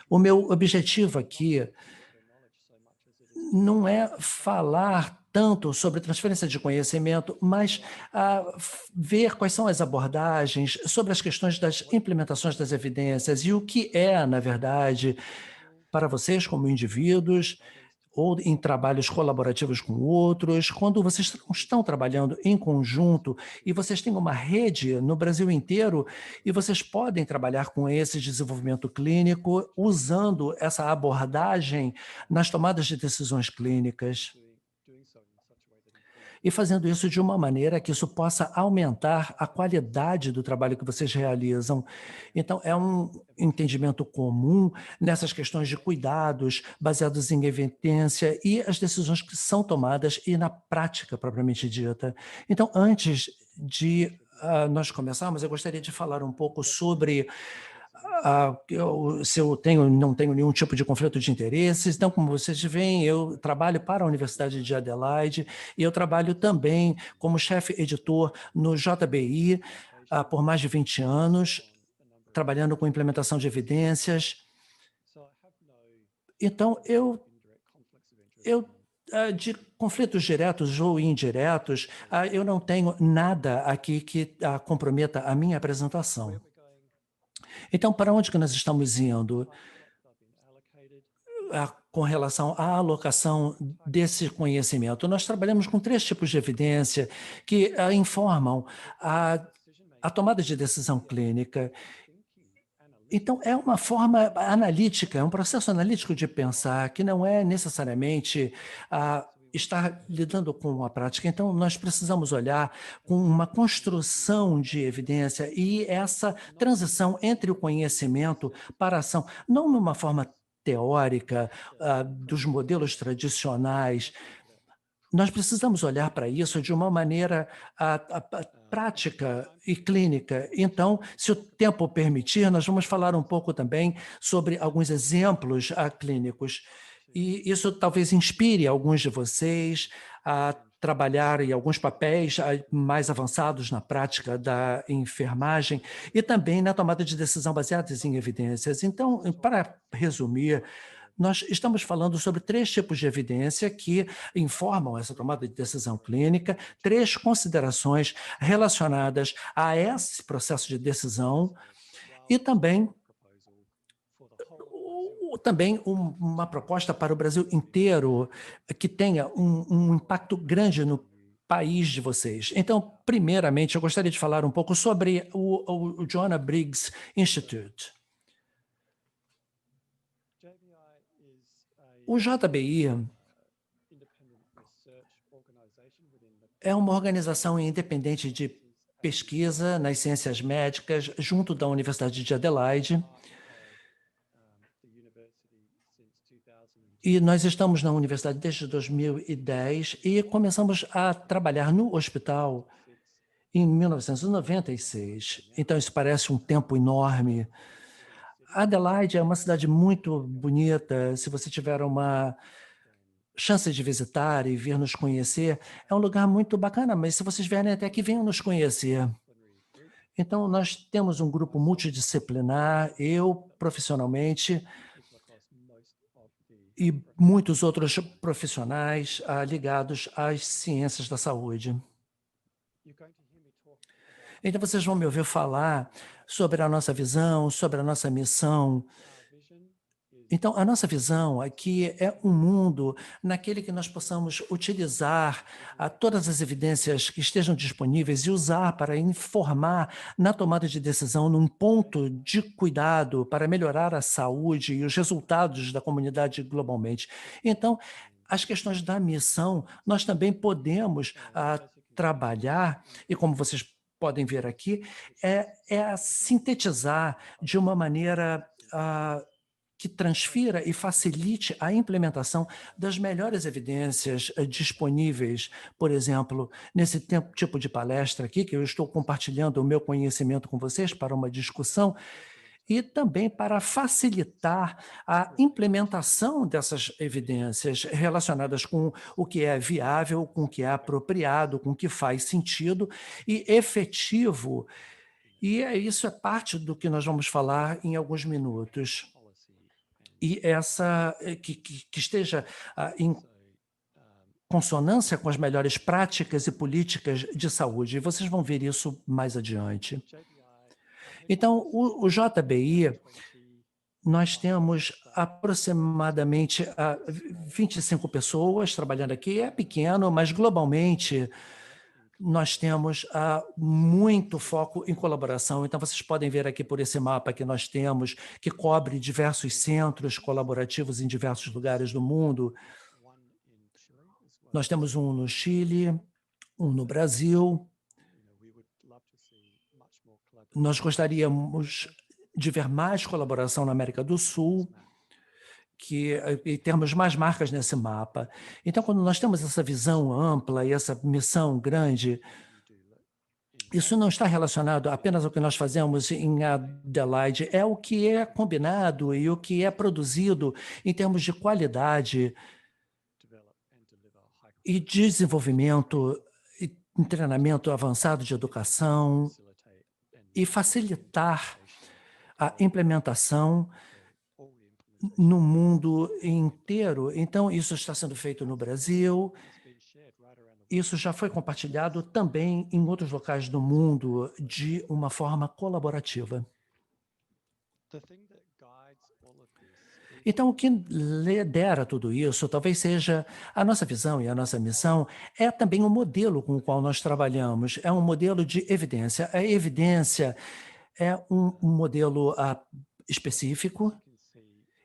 O meu objetivo aqui não é falar tanto sobre transferência de conhecimento, mas ver quais são as abordagens sobre as questões das implementações das evidências e o que é, na verdade, para vocês como indivíduos ou em trabalhos colaborativos com outros, quando vocês estão trabalhando em conjunto e vocês têm uma rede no Brasil inteiro e vocês podem trabalhar com esse desenvolvimento clínico usando essa abordagem nas tomadas de decisões clínicas e fazendo isso de uma maneira que isso possa aumentar a qualidade do trabalho que vocês realizam. Então, é um entendimento comum nessas questões de cuidados baseados em evidência e as decisões que são tomadas e na prática propriamente dita. Então, antes de nós começarmos, eu gostaria de falar um pouco sobre se eu não tenho nenhum tipo de conflito de interesses. Então, como vocês veem, eu trabalho para a Universidade de Adelaide e eu trabalho também como chefe editor no JBI por mais de 20 anos, trabalhando com implementação de evidências. Então, de conflitos diretos ou indiretos, eu não tenho nada aqui que comprometa a minha apresentação. Então, para onde que nós estamos indo com relação à alocação desse conhecimento? Nós trabalhamos com 3 tipos de evidência que informam a tomada de decisão clínica. Então, é uma forma analítica, é um processo analítico de pensar que não é necessariamente estar lidando com a prática. Então, nós precisamos olhar com uma construção de evidência e essa transição entre o conhecimento para a ação, não numa forma teórica dos modelos tradicionais. Nós precisamos olhar para isso de uma maneira prática e clínica. Então, se o tempo permitir, nós vamos falar um pouco também sobre alguns exemplos clínicos. E isso talvez inspire alguns de vocês a trabalhar em alguns papéis mais avançados na prática da enfermagem e também na tomada de decisão baseadas em evidências. Então, para resumir, nós estamos falando sobre 3 tipos de evidência que informam essa tomada de decisão clínica, 3 considerações relacionadas a esse processo de decisão e também uma proposta para o Brasil inteiro que tenha um impacto grande no país de vocês. Então, primeiramente, eu gostaria de falar um pouco sobre o Joanna Briggs Institute. O JBI é uma organização independente de pesquisa nas ciências médicas, junto da Universidade de Adelaide. E nós estamos na universidade desde 2010 e começamos a trabalhar no hospital em 1996. Então, isso parece um tempo enorme. Adelaide é uma cidade muito bonita. Se você tiver uma chance de visitar e vir nos conhecer, é um lugar muito bacana, mas se vocês vierem até aqui, venham nos conhecer. Então, nós temos um grupo multidisciplinar, eu profissionalmente e muitos outros profissionais ligados às ciências da saúde. Então, vocês vão me ouvir falar sobre a nossa visão, sobre a nossa missão. Então, a nossa visão aqui é um mundo naquele que nós possamos utilizar todas as evidências que estejam disponíveis e usar para informar na tomada de decisão num ponto de cuidado para melhorar a saúde e os resultados da comunidade globalmente. Então, as questões da missão, nós também podemos trabalhar, e como vocês podem ver aqui, é sintetizar de uma maneira que transfira e facilite a implementação das melhores evidências disponíveis, por exemplo, nesse tipo de palestra aqui, que eu estou compartilhando o meu conhecimento com vocês para uma discussão, e também para facilitar a implementação dessas evidências relacionadas com o que é viável, com o que é apropriado, com o que faz sentido e efetivo. E isso é parte do que nós vamos falar em alguns minutos. e que esteja em consonância com as melhores práticas e políticas de saúde. E vocês vão ver isso mais adiante. Então, o JBI, nós temos aproximadamente 25 pessoas trabalhando aqui. É pequeno, mas globalmente nós temos muito foco em colaboração. Então, vocês podem ver aqui por esse mapa que nós temos, que cobre diversos centros colaborativos em diversos lugares do mundo. Nós temos um no Chile, um no Brasil. Nós gostaríamos de ver mais colaboração na América do Sul, e termos mais marcas nesse mapa. Então, quando nós temos essa visão ampla e essa missão grande, isso não está relacionado apenas ao que nós fazemos em Adelaide, é o que é combinado e o que é produzido em termos de qualidade e desenvolvimento e treinamento avançado de educação e facilitar a implementação no mundo inteiro. Então, isso está sendo feito no Brasil, isso já foi compartilhado também em outros locais do mundo de uma forma colaborativa. Então, o que lidera tudo isso, talvez seja a nossa visão e a nossa missão, é também um modelo com o qual nós trabalhamos, é um modelo de evidência. A evidência é um modelo específico,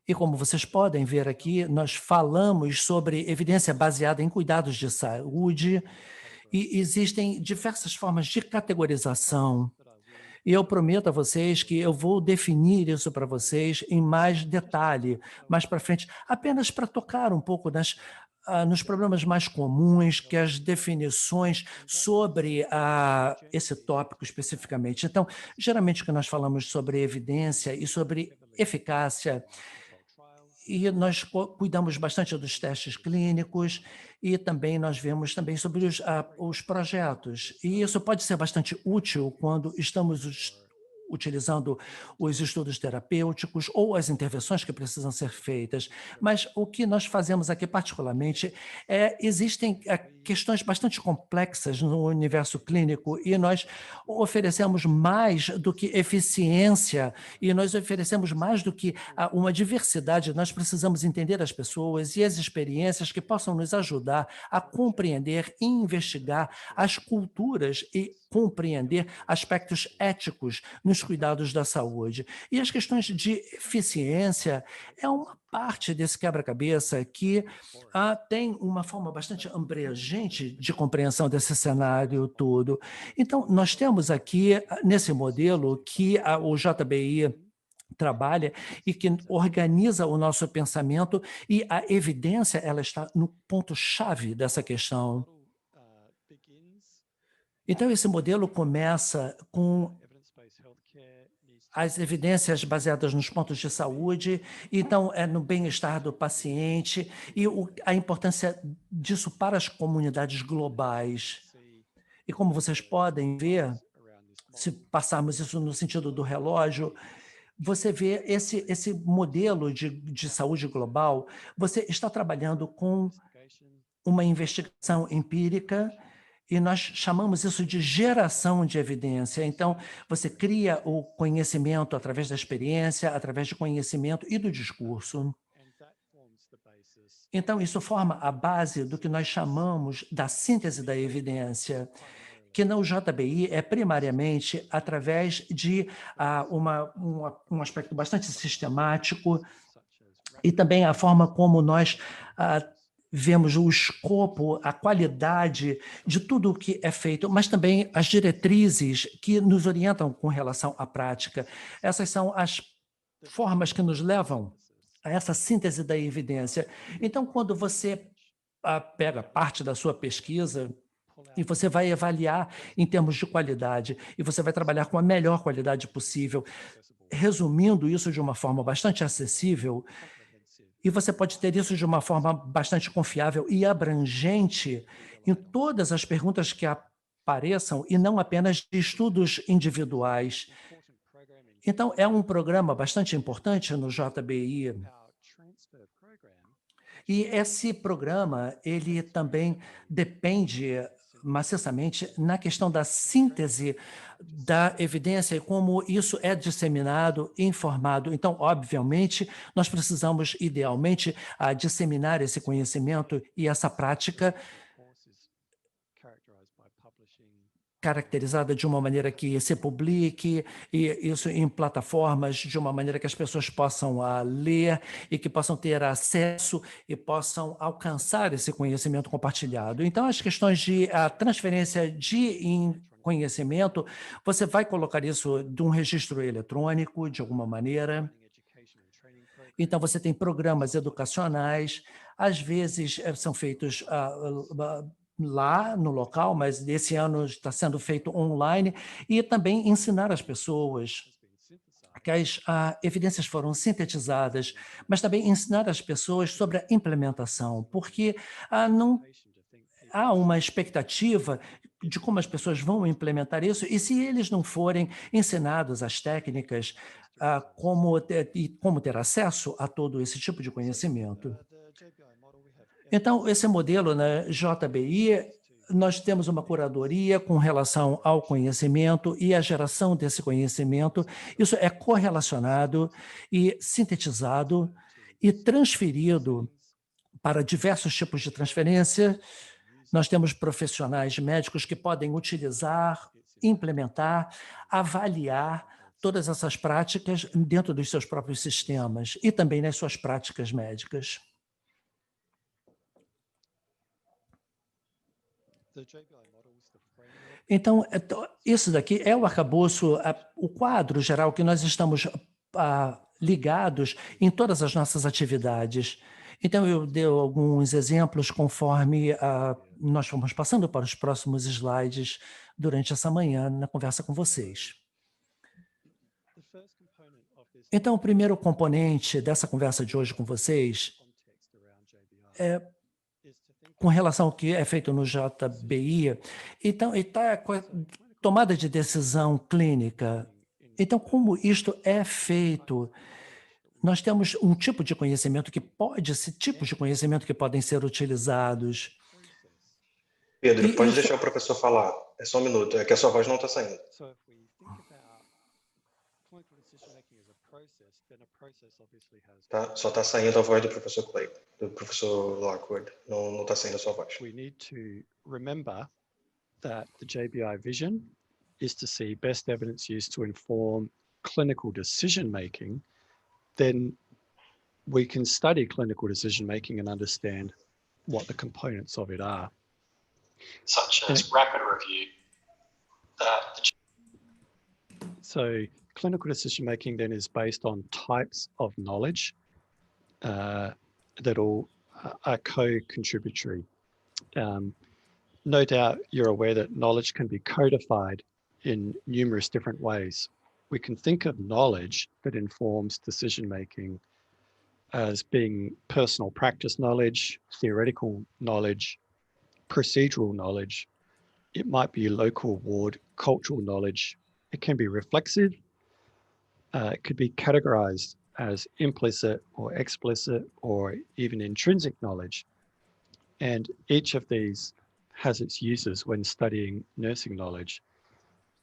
e como vocês podem ver aqui, nós falamos sobre evidência baseada em cuidados de saúde, e existem diversas formas de categorização. E eu prometo a vocês que eu vou definir isso para vocês em mais detalhe, mais para frente, apenas para tocar um pouco nos problemas mais comuns, que as definições sobre esse tópico especificamente. Então, geralmente, que nós falamos sobre evidência e sobre eficácia, e nós cuidamos bastante dos testes clínicos e também nós vemos também sobre os projetos. E isso pode ser bastante útil quando estamos utilizando os estudos terapêuticos ou as intervenções que precisam ser feitas. Mas o que nós fazemos aqui particularmente existem questões bastante complexas no universo clínico e nós oferecemos mais do que eficiência e nós oferecemos mais do que uma diversidade. Nós precisamos entender as pessoas e as experiências que possam nos ajudar a compreender e investigar as culturas e compreender aspectos éticos nos cuidados da saúde. E as questões de eficiência é uma parte desse quebra-cabeça que tem uma forma bastante abrangente de compreensão desse cenário todo. Então, nós temos aqui, nesse modelo, que o JBI trabalha e que organiza o nosso pensamento, e a evidência ela está no ponto-chave dessa questão. Então, esse modelo começa com as evidências baseadas nos pontos de saúde, então é no bem-estar do paciente e a importância disso para as comunidades globais. E como vocês podem ver, se passarmos isso no sentido do relógio, você vê esse modelo de saúde global, você está trabalhando com uma investigação empírica, e nós chamamos isso de geração de evidência. Então, você cria o conhecimento através da experiência, através do conhecimento e do discurso. Então, isso forma a base do que nós chamamos da síntese da evidência, que no JBI é primariamente através de um aspecto bastante sistemático e também a forma como nós vemos o escopo, a qualidade de tudo o que é feito, mas também as diretrizes que nos orientam com relação à prática. Essas são as formas que nos levam a essa síntese da evidência. Então, quando você pega parte da sua pesquisa e você vai avaliar em termos de qualidade, e você vai trabalhar com a melhor qualidade possível, resumindo isso de uma forma bastante acessível, e você pode ter isso de uma forma bastante confiável e abrangente em todas as perguntas que apareçam e não apenas de estudos individuais. Então, é um programa bastante importante no JBI E esse programa, ele também depende maciçamente na questão da síntese da evidência e como isso é disseminado, informado. Então, obviamente, nós precisamos, idealmente, disseminar esse conhecimento e essa prática caracterizada de uma maneira que se publique, e isso em plataformas, de uma maneira que as pessoas possam ler e que possam ter acesso e possam alcançar esse conhecimento compartilhado. Então, as questões de transferência de conhecimento, você vai colocar isso de um registro eletrônico, de alguma maneira. Então, você tem programas educacionais, às vezes são feitos lá no local, mas esse ano está sendo feito online, e também ensinar as pessoas que as evidências foram sintetizadas, mas também ensinar as pessoas sobre a implementação, porque não há uma expectativa de como as pessoas vão implementar isso, e se eles não forem ensinados as técnicas, como ter acesso a todo esse tipo de conhecimento. Então, esse modelo na JBI, nós temos uma curadoria com relação ao conhecimento e a geração desse conhecimento. Isso é correlacionado e sintetizado e transferido para diversos tipos de transferência. Nós temos profissionais médicos que podem utilizar, implementar, avaliar todas essas práticas dentro dos seus próprios sistemas e também nas suas práticas médicas. Então, isso daqui é o arcabouço, o quadro geral que nós estamos ligados em todas as nossas atividades. Então, eu dei alguns exemplos conforme nós fomos passando para os próximos slides durante essa manhã na conversa com vocês. Então, o primeiro componente dessa conversa de hoje com vocês é com relação ao que é feito no JBI. Então, está com a tomada de decisão clínica. Então, como isto é feito? Nós temos um tipo de conhecimento tipos de conhecimento que podem ser utilizados. Pedro, pode deixar o professor falar. É só um minuto, é que a sua voz não está saindo. Tá? Só está saindo a voz do professor Clay, do professor Lockwood. Não está saindo a sua voz. We need to remember that the JBI vision is to see best evidence used to inform clinical decision making. Then we can study clinical decision making and understand what the components of it are. Such as rapid review. So clinical decision making then is based on types of knowledge that all are co-contributory. No doubt you're aware that knowledge can be codified in numerous different ways. We can think of knowledge that informs decision making as being personal practice knowledge, theoretical knowledge, procedural knowledge. It might be local ward, cultural knowledge. It can be reflexive. It could be categorized as implicit or explicit or even intrinsic knowledge. And each of these has its uses when studying nursing knowledge.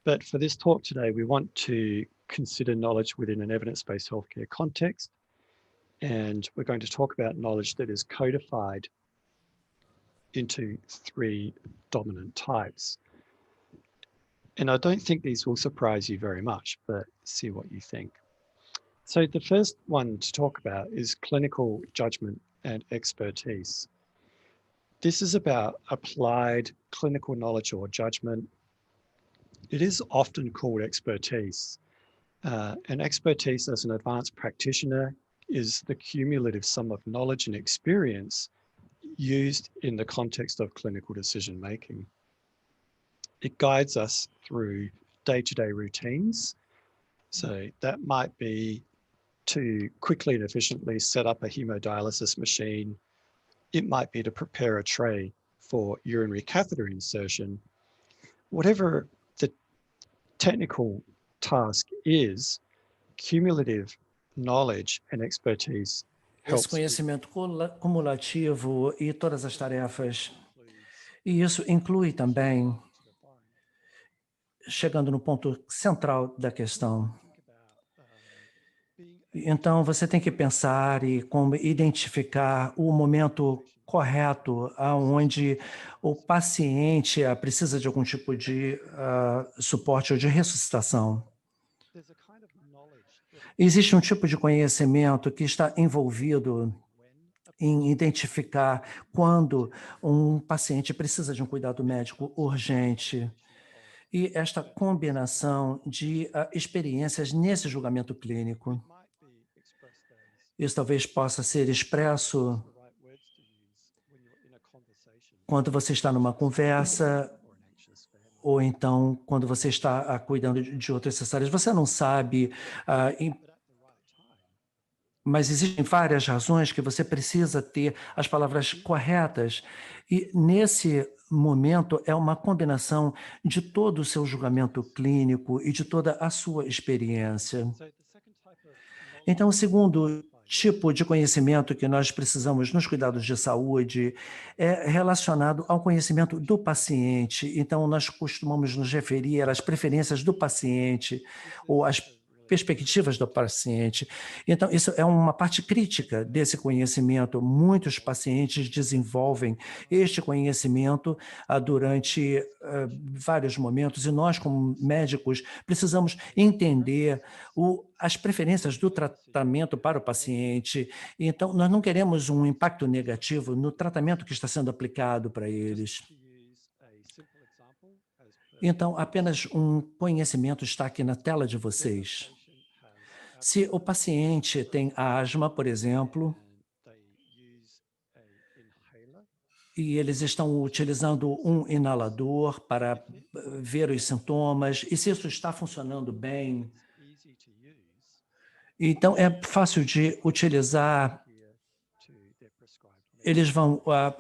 But for this talk today, we want to consider knowledge within an evidence-based healthcare context. And we're going to talk about knowledge that is codified into 3 dominant types. And I don't think these will surprise you very much, but see what you think. So the first one to talk about is clinical judgment and expertise. This is about applied clinical knowledge or judgment. It is often called expertise. And expertise as an advanced practitioner is the cumulative sum of knowledge and experience used in the context of clinical decision making. It guides us through day-to-day routines. So that might be to quickly and efficiently set up a hemodialysis machine. It might be to prepare a tray for urinary catheter insertion. Whatever the technical task is, cumulative knowledge and expertise esse conhecimento cumulativo e todas as tarefas. E isso inclui também, chegando no ponto central da questão. Então, você tem que pensar e como identificar o momento correto aonde o paciente precisa de algum tipo de suporte ou de ressuscitação. Existe um tipo de conhecimento que está envolvido em identificar quando um paciente precisa de um cuidado médico urgente. E esta combinação de experiências nesse julgamento clínico. Isso talvez possa ser expresso quando você está numa conversa ou então quando você está cuidando de outras necessárias. Você não sabe, mas existem várias razões que você precisa ter as palavras corretas. E nesse momento é uma combinação de todo o seu julgamento clínico e de toda a sua experiência. Então, o segundo tipo de conhecimento que nós precisamos nos cuidados de saúde é relacionado ao conhecimento do paciente. Então, nós costumamos nos referir às preferências do paciente ou às perspectivas do paciente. Então, isso é uma parte crítica desse conhecimento. Muitos pacientes desenvolvem este conhecimento durante vários momentos e nós, como médicos, precisamos entender as preferências do tratamento para o paciente. Então, nós não queremos um impacto negativo no tratamento que está sendo aplicado para eles. Então, apenas um conhecimento está aqui na tela de vocês. Se o paciente tem asma, por exemplo, e eles estão utilizando um inalador para ver os sintomas, e se isso está funcionando bem, então é fácil de utilizar.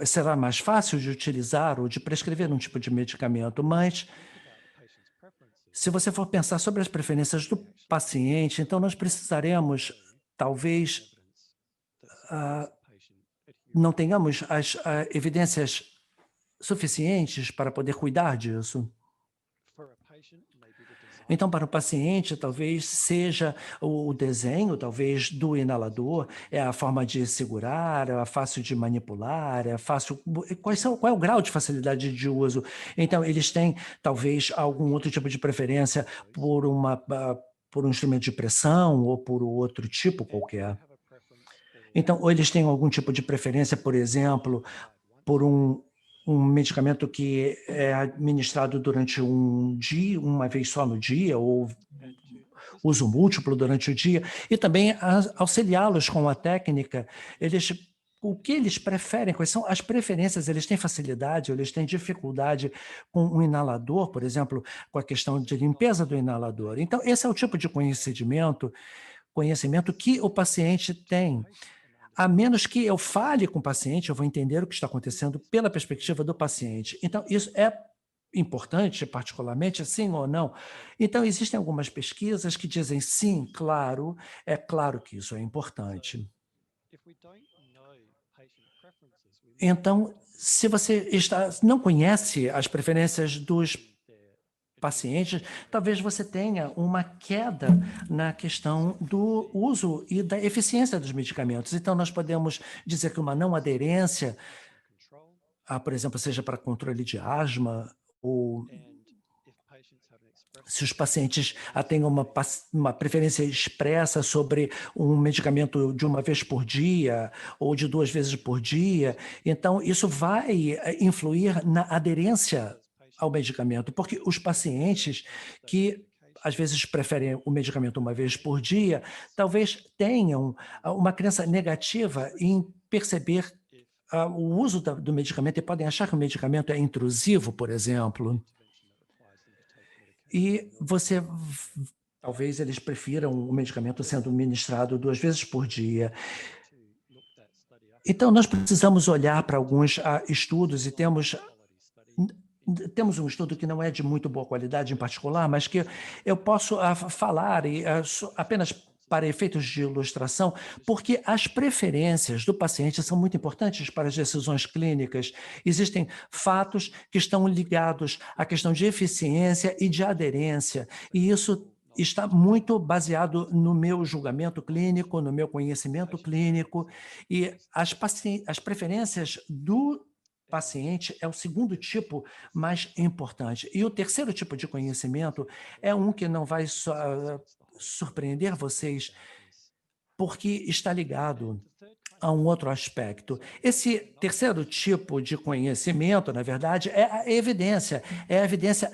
Será mais fácil de utilizar ou de prescrever um tipo de medicamento, mas se você for pensar sobre as preferências do paciente, então nós precisaremos, talvez, não tenhamos as evidências suficientes para poder cuidar disso. Então, para o paciente, talvez seja o desenho, talvez, do inalador, é a forma de segurar, é fácil de manipular, é fácil... Qual é o grau de facilidade de uso? Então, eles têm, talvez, algum outro tipo de preferência por um instrumento de pressão ou por outro tipo qualquer. Então, ou eles têm algum tipo de preferência, por exemplo, por um medicamento que é administrado durante um dia, uma vez só no dia, ou uso múltiplo durante o dia, e também auxiliá-los com a técnica. O que eles preferem, quais são as preferências, eles têm facilidade, ou eles têm dificuldade com um inalador, por exemplo, com a questão de limpeza do inalador. Então, esse é o tipo de conhecimento que o paciente tem. A menos que eu fale com o paciente, eu vou entender o que está acontecendo pela perspectiva do paciente. Então, isso é importante, particularmente, sim ou não? Então, existem algumas pesquisas que dizem sim, claro, é claro que isso é importante. Então, se você não conhece as preferências dos pacientes, talvez você tenha uma queda na questão do uso e da eficiência dos medicamentos. Então, nós podemos dizer que uma não aderência, por exemplo, seja para controle de asma, ou se os pacientes tenham uma preferência expressa sobre um medicamento de uma vez por dia ou de 2 vezes por dia, então isso vai influir na aderência ao medicamento, porque os pacientes que às vezes preferem o medicamento uma vez por dia, talvez tenham uma crença negativa em perceber o uso do medicamento e podem achar que o medicamento é intrusivo, por exemplo. E talvez eles prefiram o medicamento sendo ministrado 2 vezes por dia. Então, nós precisamos olhar para alguns estudos e temos um estudo que não é de muito boa qualidade em particular, mas que eu posso falar e apenas para efeitos de ilustração, porque as preferências do paciente são muito importantes para as decisões clínicas. Existem fatos que estão ligados à questão de eficiência e de aderência, e isso está muito baseado no meu julgamento clínico, no meu conhecimento clínico, e as preferências do paciente é o segundo tipo mais importante. E o terceiro tipo de conhecimento é um que não vai surpreender vocês, porque está ligado a um outro aspecto. Esse terceiro tipo de conhecimento, na verdade, é a evidência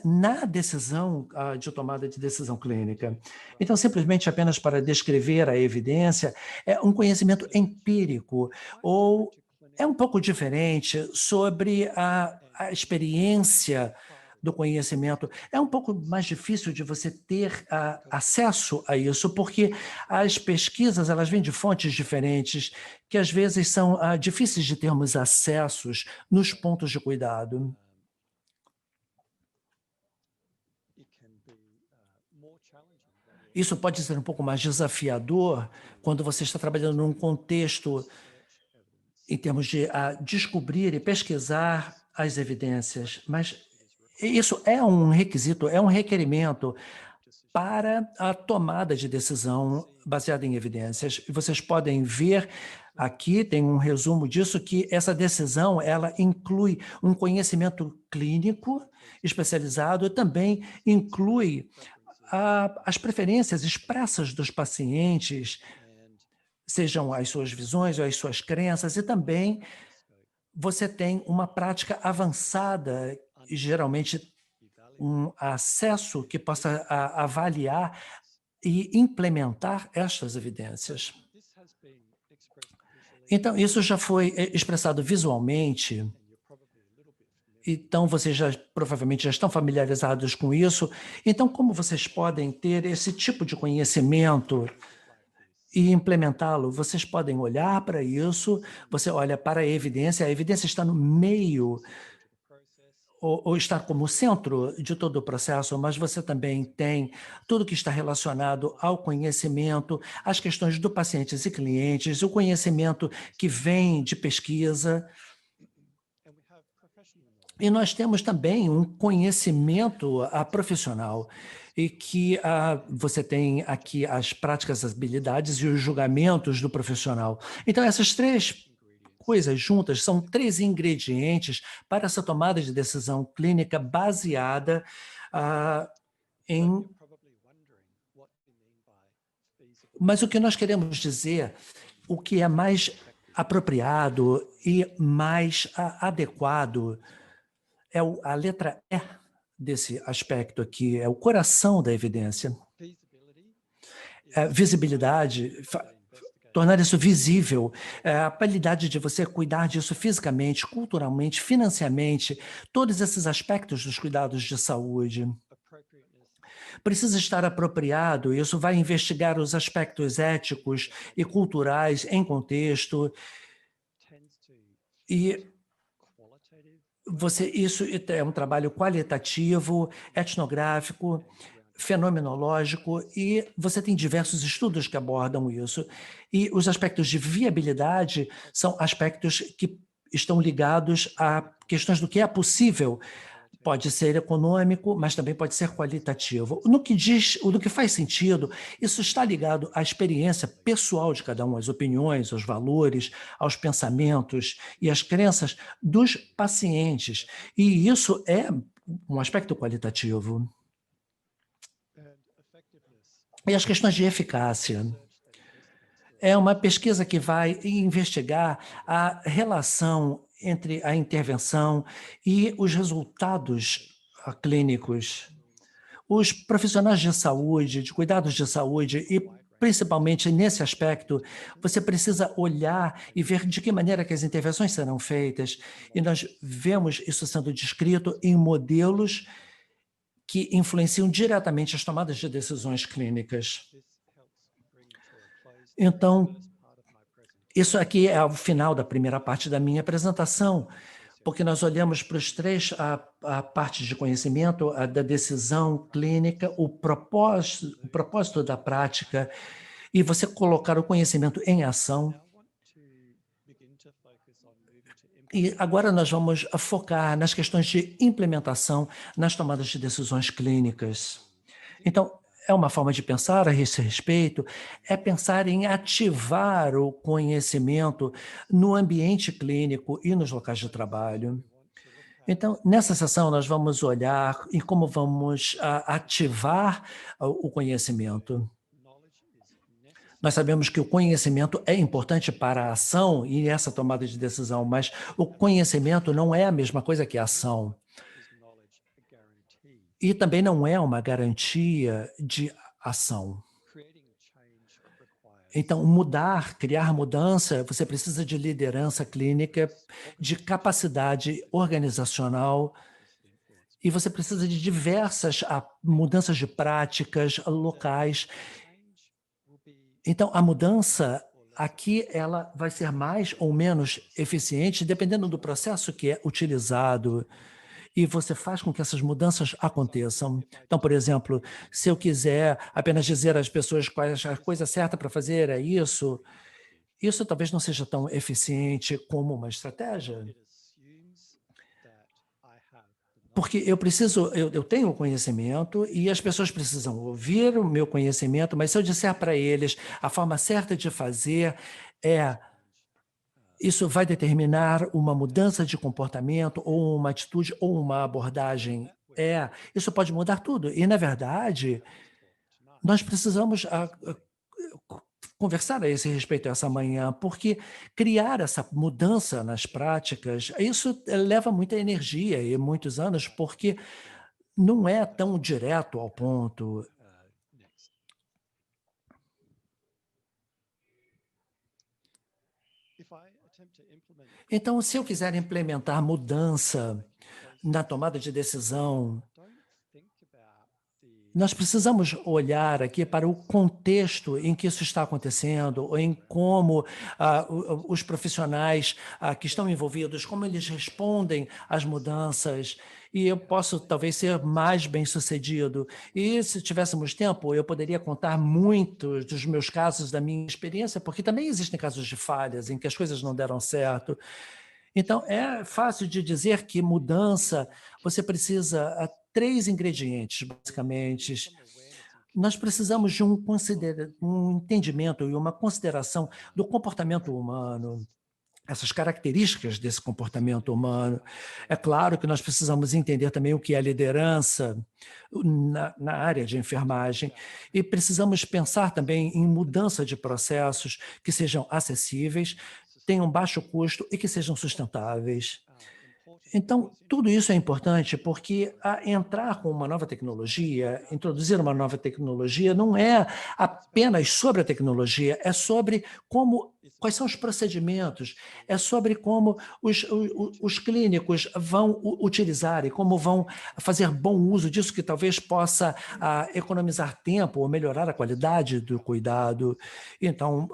na decisão de tomada de decisão clínica. Então, simplesmente apenas para descrever a evidência, é um conhecimento empírico, ou é um pouco diferente sobre a experiência do conhecimento. É um pouco mais difícil de você ter acesso a isso, porque as pesquisas elas vêm de fontes diferentes, que às vezes são difíceis de termos acessos nos pontos de cuidado. Isso pode ser um pouco mais desafiador quando você está trabalhando num contexto em termos de descobrir e pesquisar as evidências, mas isso é um requisito, é um requerimento para a tomada de decisão baseada em evidências. E vocês podem ver aqui, tem um resumo disso, que essa decisão ela inclui um conhecimento clínico especializado, também inclui as preferências expressas dos pacientes, sejam as suas visões ou as suas crenças, e também você tem uma prática avançada, e geralmente um acesso que possa avaliar e implementar estas evidências. Então, isso já foi expressado visualmente, então vocês provavelmente já estão familiarizados com isso. Então, como vocês podem ter esse tipo de conhecimento e implementá-lo? Vocês podem olhar para isso, você olha para a evidência está no meio, ou está como centro de todo o processo, mas você também tem tudo que está relacionado ao conhecimento, as questões do pacientes e clientes, o conhecimento que vem de pesquisa. E nós temos também um conhecimento profissional, e que você tem aqui as práticas, as habilidades e os julgamentos do profissional. Então, essas três coisas juntas são três ingredientes para essa tomada de decisão clínica baseada em... Mas o que nós queremos dizer, o que é mais apropriado e mais adequado, é a letra E desse aspecto aqui, é o coração da evidência. Visibilidade, tornar isso visível, a qualidade de você cuidar disso fisicamente, culturalmente, financeiramente, todos esses aspectos dos cuidados de saúde. Precisa estar apropriado, isso vai investigar os aspectos éticos e culturais em contexto, e isso é um trabalho qualitativo, etnográfico, fenomenológico, e você tem diversos estudos que abordam isso. E os aspectos de viabilidade são aspectos que estão ligados a questões do que é possível. Pode ser econômico, mas também pode ser qualitativo. No que faz sentido, isso está ligado à experiência pessoal de cada um, às opiniões, aos valores, aos pensamentos e às crenças dos pacientes. E isso é um aspecto qualitativo. E as questões de eficácia. É uma pesquisa que vai investigar a relação entre a intervenção e os resultados clínicos. Os profissionais de saúde, de cuidados de saúde, e principalmente nesse aspecto, você precisa olhar e ver de que maneira que as intervenções serão feitas, e nós vemos isso sendo descrito em modelos que influenciam diretamente as tomadas de decisões clínicas. Então, isso aqui é o final da primeira parte da minha apresentação, porque nós olhamos para os três partes de conhecimento, a da decisão clínica, o propósito da prática e você colocar o conhecimento em ação. E agora nós vamos focar nas questões de implementação nas tomadas de decisões clínicas. Então, é uma forma de pensar a esse respeito, é pensar em ativar o conhecimento no ambiente clínico e nos locais de trabalho. Então, nessa sessão, nós vamos olhar em como vamos ativar o conhecimento. Nós sabemos que o conhecimento é importante para a ação e essa tomada de decisão, mas o conhecimento não é a mesma coisa que a ação. E também não é uma garantia de ação. Então, criar mudança, você precisa de liderança clínica, de capacidade organizacional, e você precisa de diversas mudanças de práticas locais. Então, a mudança aqui ela vai ser mais ou menos eficiente, dependendo do processo que é utilizado. E você faz com que essas mudanças aconteçam. Então, por exemplo, se eu quiser apenas dizer às pessoas qual é a coisa certa para fazer, é isso talvez não seja tão eficiente como uma estratégia. Porque eu tenho o conhecimento e as pessoas precisam ouvir o meu conhecimento, mas se eu disser para eles a forma certa de fazer isso vai determinar uma mudança de comportamento ou uma atitude ou uma abordagem. Isso pode mudar tudo. E, na verdade, nós precisamos conversar a esse respeito essa manhã, porque criar essa mudança nas práticas, isso leva muita energia e muitos anos, porque não é tão direto ao ponto. Então, se eu quiser implementar mudança na tomada de decisão, nós precisamos olhar aqui para o contexto em que isso está acontecendo, ou em como os profissionais que estão envolvidos, como eles respondem às mudanças, e eu posso talvez ser mais bem-sucedido. E se tivéssemos tempo, eu poderia contar muitos dos meus casos, da minha experiência, porque também existem casos de falhas em que as coisas não deram certo. Então, é fácil de dizer que mudança, você precisa de 3 ingredientes, basicamente. Nós precisamos de um entendimento e uma consideração do comportamento humano, essas características desse comportamento humano. É claro que nós precisamos entender também o que é liderança na área de enfermagem e precisamos pensar também em mudança de processos que sejam acessíveis, tenham baixo custo e que sejam sustentáveis. Então, tudo isso é importante porque entrar com uma nova tecnologia, introduzir uma nova tecnologia, não é apenas sobre a tecnologia, é sobre quais são os procedimentos, é sobre como os clínicos vão utilizar e como vão fazer bom uso disso, que talvez possa economizar tempo ou melhorar a qualidade do cuidado. Então,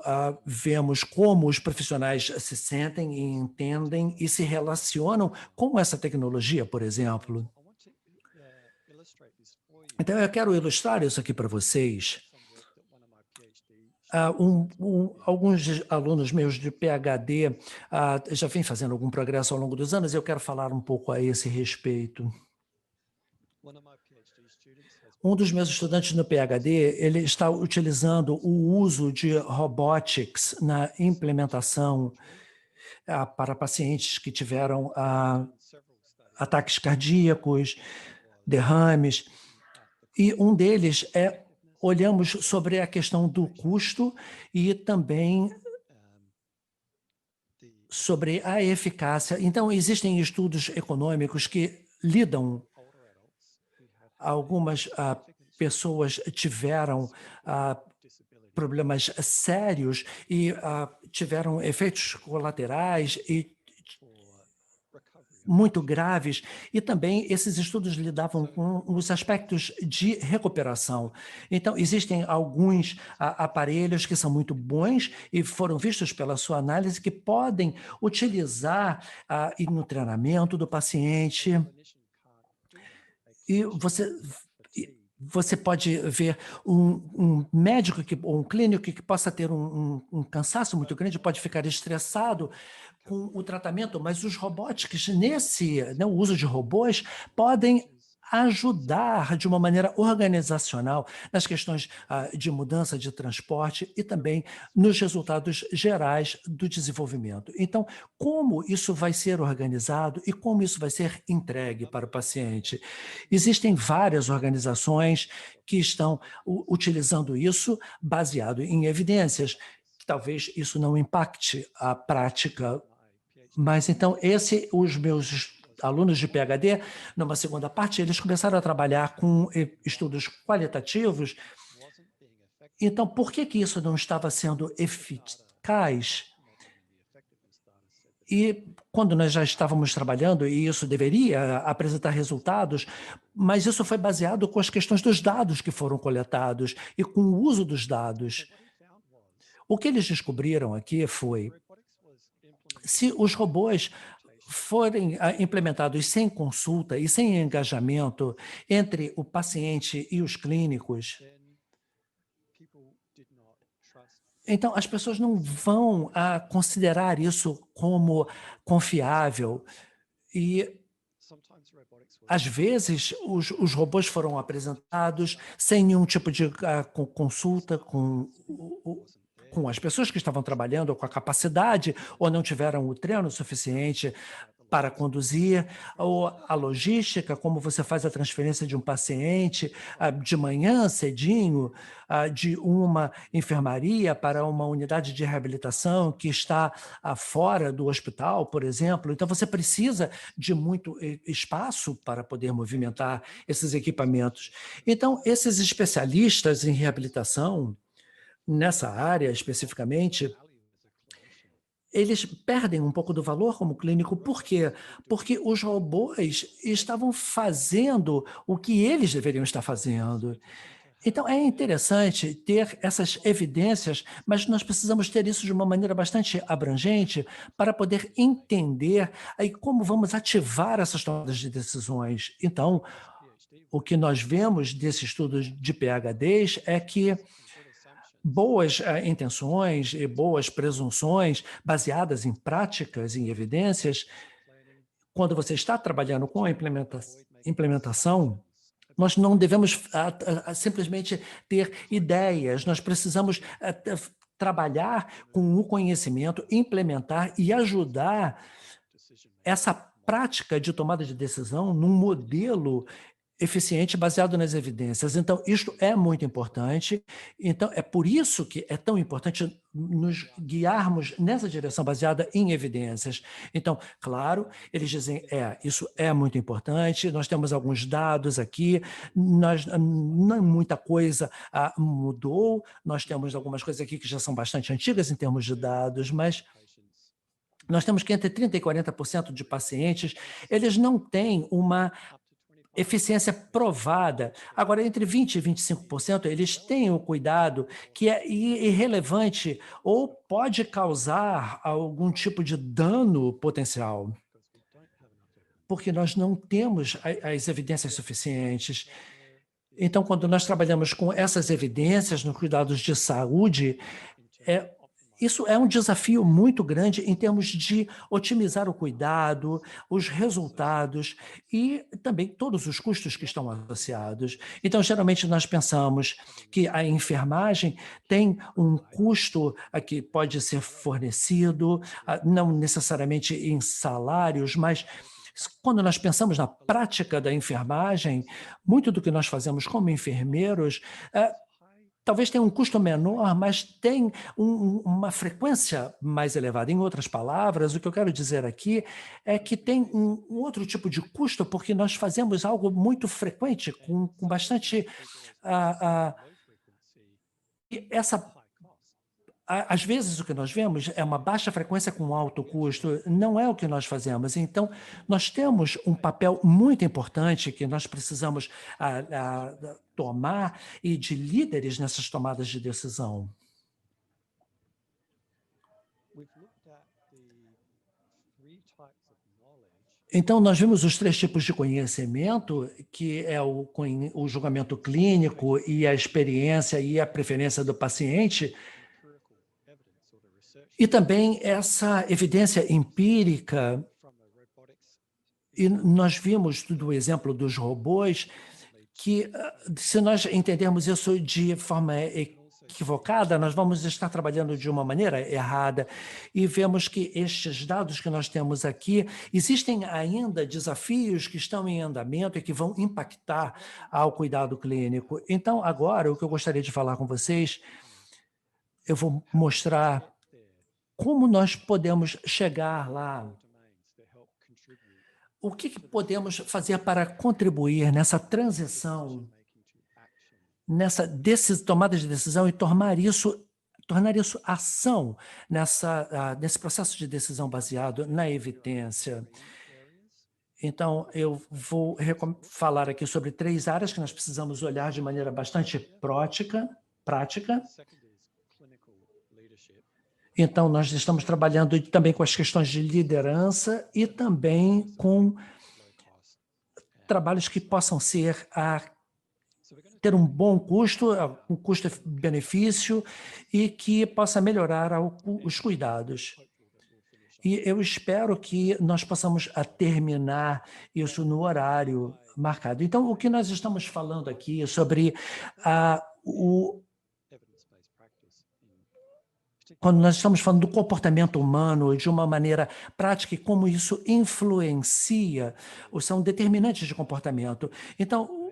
vemos como os profissionais se sentem e entendem e se relacionam com essa tecnologia, por exemplo. Então, eu quero ilustrar isso aqui para vocês. Alguns alunos meus de PhD já vêm fazendo algum progresso ao longo dos anos e eu quero falar um pouco a esse respeito. Um dos meus estudantes no PhD, ele está utilizando o uso de robotics na implementação para pacientes que tiveram ataques cardíacos, derrames, e um deles olhamos sobre a questão do custo e também sobre a eficácia. Então, existem estudos econômicos que lidam. Algumas pessoas tiveram problemas sérios e tiveram efeitos colaterais e muito graves, e também esses estudos lidavam com os aspectos de recuperação. Então, existem alguns aparelhos que são muito bons e foram vistos pela sua análise que podem utilizar no treinamento do paciente. você pode ver um médico ou um clínico que possa ter um cansaço muito grande, pode ficar estressado com o tratamento, mas os robóticos, o uso de robôs, podem ajudar de uma maneira organizacional nas questões de mudança de transporte e também nos resultados gerais do desenvolvimento. Então, como isso vai ser organizado e como isso vai ser entregue para o paciente? Existem várias organizações que estão utilizando isso baseado em evidências. Talvez isso não impacte a prática, mas então os meus alunos de PhD, numa segunda parte, eles começaram a trabalhar com estudos qualitativos. Então, por que isso não estava sendo eficaz? E quando nós já estávamos trabalhando, e isso deveria apresentar resultados, mas isso foi baseado com as questões dos dados que foram coletados e com o uso dos dados. O que eles descobriram aqui foi, se os robôs forem implementados sem consulta e sem engajamento entre o paciente e os clínicos, então as pessoas não vão considerar isso como confiável. E, às vezes, os robôs foram apresentados sem nenhum tipo de consulta com as pessoas que estavam trabalhando, ou com a capacidade, ou não tiveram o treino suficiente para conduzir, ou a logística, como você faz a transferência de um paciente de manhã, cedinho, de uma enfermaria para uma unidade de reabilitação que está fora do hospital, por exemplo. Então, você precisa de muito espaço para poder movimentar esses equipamentos. Então, esses especialistas em reabilitação, nessa área especificamente, eles perdem um pouco do valor como clínico. Por quê? Porque os robôs estavam fazendo o que eles deveriam estar fazendo. Então, é interessante ter essas evidências, mas nós precisamos ter isso de uma maneira bastante abrangente para poder entender aí como vamos ativar essas tomadas de decisões. Então, o que nós vemos desses estudos de PhDs é que boas intenções e boas presunções baseadas em práticas, em evidências, quando você está trabalhando com a implementação, nós não devemos simplesmente ter ideias, nós precisamos trabalhar com o conhecimento, implementar e ajudar essa prática de tomada de decisão num modelo eficiente baseado nas evidências. Então, isto é muito importante. Então, é por isso que é tão importante nos guiarmos nessa direção baseada em evidências. Então, claro, eles dizem, isso é muito importante, nós temos alguns dados aqui, não muita coisa mudou, nós temos algumas coisas aqui que já são bastante antigas em termos de dados, mas nós temos que entre 30% e 40% de pacientes, eles não têm uma eficiência provada. Agora, entre 20% e 25%, eles têm o cuidado que é irrelevante ou pode causar algum tipo de dano potencial, porque nós não temos as evidências suficientes. Então, quando nós trabalhamos com essas evidências nos cuidados de saúde, isso é um desafio muito grande em termos de otimizar o cuidado, os resultados e também todos os custos que estão associados. Então, geralmente, nós pensamos que a enfermagem tem um custo que pode ser fornecido, não necessariamente em salários, mas quando nós pensamos na prática da enfermagem, muito do que nós fazemos como enfermeiros talvez tenha um custo menor, mas tem uma frequência mais elevada. Em outras palavras, o que eu quero dizer aqui é que tem um outro tipo de custo, porque nós fazemos algo muito frequente, com bastante... Às vezes, o que nós vemos é uma baixa frequência com alto custo, não é o que nós fazemos. Então, nós temos um papel muito importante que nós precisamos tomar e de líderes nessas tomadas de decisão. Então, nós vimos os 3 tipos de conhecimento, que é o julgamento clínico e a experiência e a preferência do paciente, e também essa evidência empírica. E nós vimos do exemplo dos robôs que, se nós entendermos isso de forma equivocada, nós vamos estar trabalhando de uma maneira errada, e vemos que estes dados que nós temos aqui, existem ainda desafios que estão em andamento e que vão impactar ao cuidado clínico. Então, agora, o que eu gostaria de falar com vocês, eu vou mostrar como nós podemos chegar lá. O que podemos fazer para contribuir nessa transição, nessa tomada de decisão e tornar isso ação nesse processo de decisão baseado na evidência? Então, eu vou falar aqui sobre 3 áreas que nós precisamos olhar de maneira bastante prática. Então, nós estamos trabalhando também com as questões de liderança e também com trabalhos que possam ter um bom custo, um custo-benefício e que possa melhorar os cuidados. E eu espero que nós possamos terminar isso no horário marcado. Então, o que nós estamos falando aqui é sobre quando nós estamos falando do comportamento humano de uma maneira prática e como isso influencia, ou são determinantes de comportamento. Então,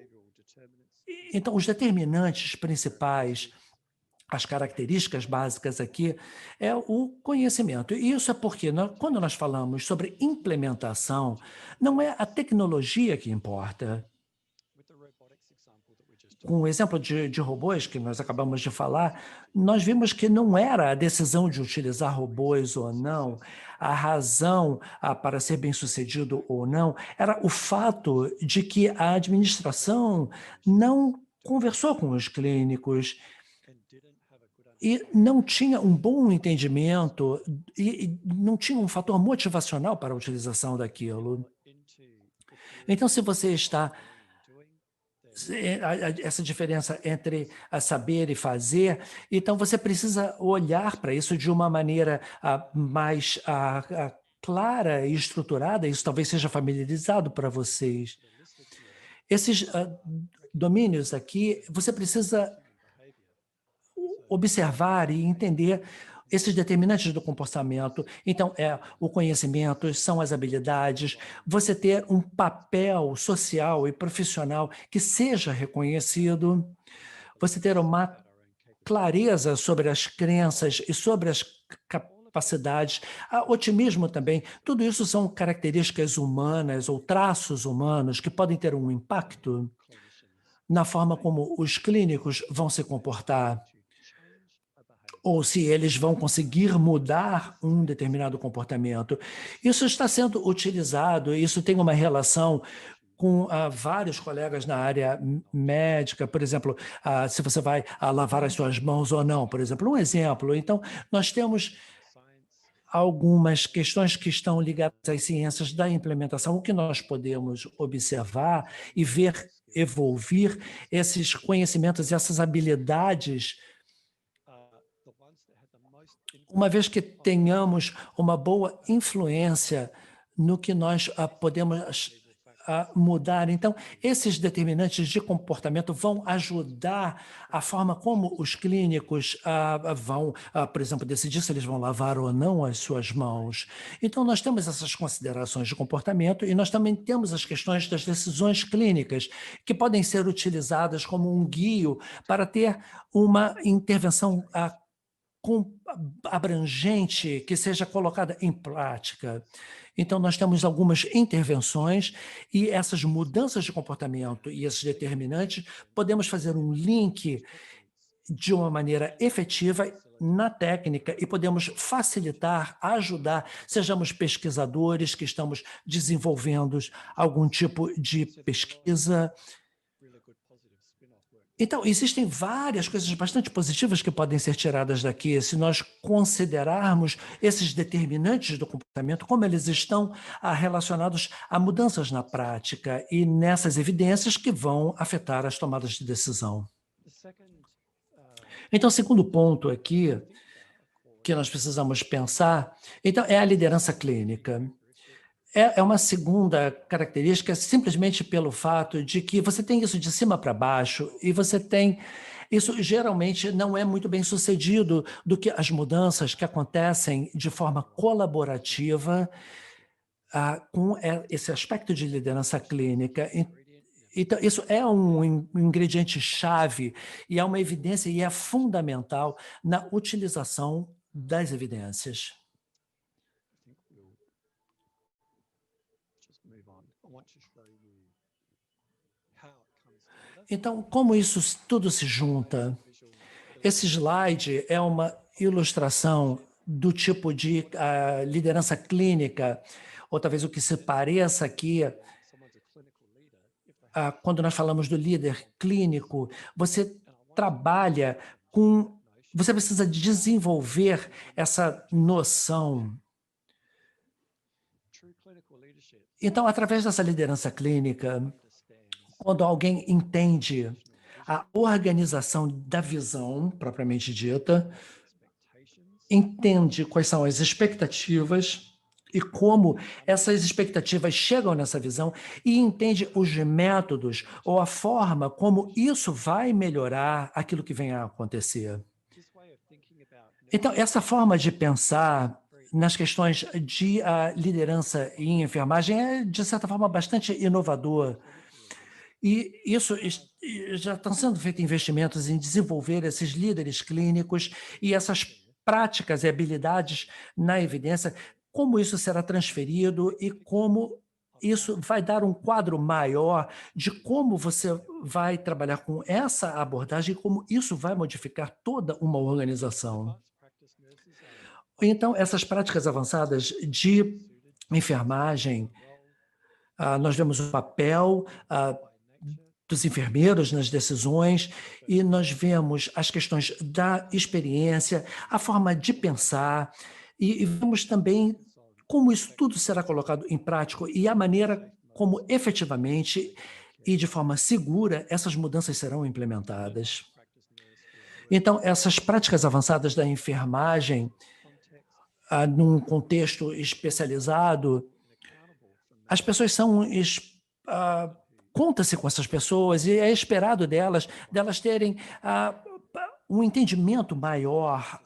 os determinantes principais, as características básicas aqui, é o conhecimento. E isso é porque, quando nós falamos sobre implementação, não é a tecnologia que importa. Com o exemplo de robôs que nós acabamos de falar, nós vimos que não era a decisão de utilizar robôs ou não, a razão para ser bem-sucedido ou não, era o fato de que a administração não conversou com os clínicos e não tinha um bom entendimento e não tinha um fator motivacional para a utilização daquilo. Então, se você está essa diferença entre saber e fazer, então você precisa olhar para isso de uma maneira mais clara e estruturada. Isso talvez seja familiarizado para vocês. Esses domínios aqui, você precisa observar e entender esses determinantes do comportamento. Então, o conhecimento, são as habilidades, você ter um papel social e profissional que seja reconhecido, você ter uma clareza sobre as crenças e sobre as capacidades, otimismo também. Tudo isso são características humanas ou traços humanos que podem ter um impacto na forma como os clínicos vão se comportar, ou se eles vão conseguir mudar um determinado comportamento. Isso está sendo utilizado, isso tem uma relação com vários colegas na área médica, por exemplo, se você vai lavar as suas mãos ou não, por exemplo, um exemplo. Então, nós temos algumas questões que estão ligadas às ciências da implementação, o que nós podemos observar e ver evoluir esses conhecimentos e essas habilidades, uma vez que tenhamos uma boa influência no que nós podemos mudar. Então, esses determinantes de comportamento vão ajudar a forma como os clínicos vão, por exemplo, decidir se eles vão lavar ou não as suas mãos. Então, nós temos essas considerações de comportamento e nós também temos as questões das decisões clínicas, que podem ser utilizadas como um guio para ter uma intervenção abrangente que seja colocada em prática. Então, nós temos algumas intervenções e essas mudanças de comportamento e esses determinantes, podemos fazer um link de uma maneira efetiva na técnica e podemos facilitar, ajudar, sejamos pesquisadores que estamos desenvolvendo algum tipo de pesquisa Então, existem várias coisas bastante positivas que podem ser tiradas daqui, se nós considerarmos esses determinantes do comportamento, como eles estão relacionados a mudanças na prática e nessas evidências que vão afetar as tomadas de decisão. Então, o segundo ponto aqui que nós precisamos pensar, então, é a liderança clínica. É uma segunda característica simplesmente pelo fato de que você tem isso de cima para baixo e você tem... Isso geralmente não é muito bem sucedido do que as mudanças que acontecem de forma colaborativa com esse aspecto de liderança clínica. Então, isso é um ingrediente-chave e é uma evidência e é fundamental na utilização das evidências. Então, como isso tudo se junta? Esse slide é uma ilustração do tipo de liderança clínica, ou talvez o que se pareça aqui, quando nós falamos do líder clínico, você trabalha com... Você precisa desenvolver essa noção. Então, através dessa liderança clínica, quando alguém entende a organização da visão, propriamente dita, entende quais são as expectativas e como essas expectativas chegam nessa visão e entende os métodos ou a forma como isso vai melhorar aquilo que vem a acontecer. Então, essa forma de pensar nas questões de liderança em enfermagem é, de certa forma, bastante inovador. E isso já estão sendo feitos investimentos em desenvolver esses líderes clínicos e essas práticas e habilidades na evidência, como isso será transferido e como isso vai dar um quadro maior de como você vai trabalhar com essa abordagem e como isso vai modificar toda uma organização. Então, essas práticas avançadas de enfermagem, nós vemos o papel dos enfermeiros nas decisões e nós vemos as questões da experiência, a forma de pensar e vemos também como isso tudo será colocado em prática e a maneira como efetivamente e de forma segura essas mudanças serão implementadas. Então, essas práticas avançadas da enfermagem, num contexto especializado, as pessoas são... conta-se com essas pessoas e é esperado delas terem um entendimento maior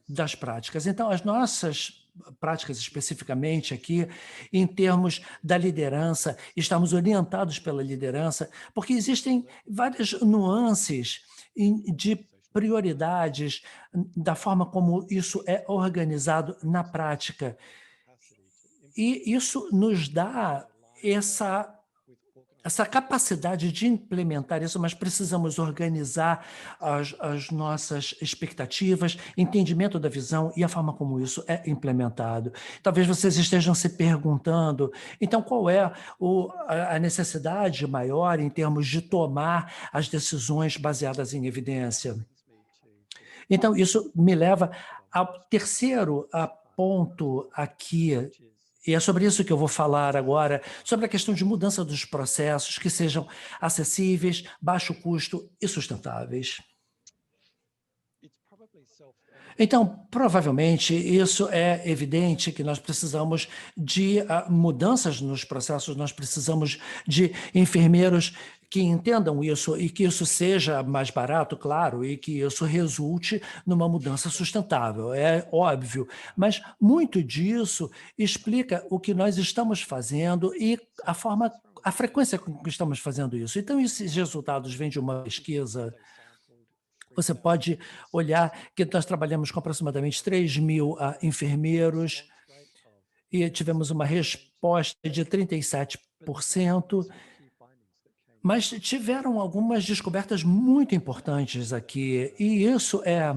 das práticas. Então, as nossas práticas especificamente aqui, em termos da liderança, estamos orientados pela liderança, porque existem várias nuances de prioridades da forma como isso é organizado na prática. E isso nos dá essa capacidade de implementar isso, mas precisamos organizar as nossas expectativas, entendimento da visão e a forma como isso é implementado. Talvez vocês estejam se perguntando, então qual é a necessidade maior em termos de tomar as decisões baseadas em evidência? Então, isso me leva ao terceiro ponto aqui, e é sobre isso que eu vou falar agora, sobre a questão de mudança dos processos que sejam acessíveis, baixo custo e sustentáveis. Então, provavelmente, isso é evidente que nós precisamos de mudanças nos processos, nós precisamos de enfermeiros que entendam isso e que isso seja mais barato, claro, e que isso resulte numa mudança sustentável, é óbvio. Mas muito disso explica o que nós estamos fazendo e a frequência com que estamos fazendo isso. Então, esses resultados vêm de uma pesquisa. Você pode olhar que nós trabalhamos com aproximadamente 3.000 enfermeiros e tivemos uma resposta de 37%, mas tiveram algumas descobertas muito importantes aqui, e isso é...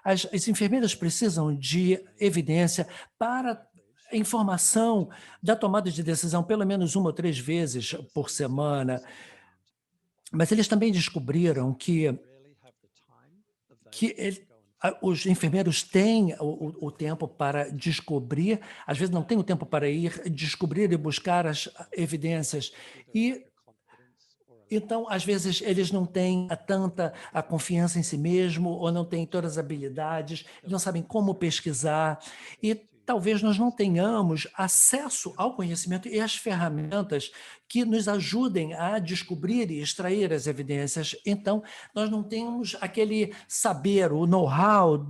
As enfermeiras precisam de evidência para informação da tomada de decisão pelo menos 1 ou 3 vezes por semana. Mas eles também descobriram os enfermeiros têm o tempo para descobrir, às vezes não têm o tempo para ir descobrir e buscar as evidências. E então, às vezes, eles não têm tanta a confiança em si mesmo ou não têm todas as habilidades, não sabem como pesquisar e talvez nós não tenhamos acesso ao conhecimento e às ferramentas que nos ajudem a descobrir e extrair as evidências. Então, nós não temos aquele saber, o know-how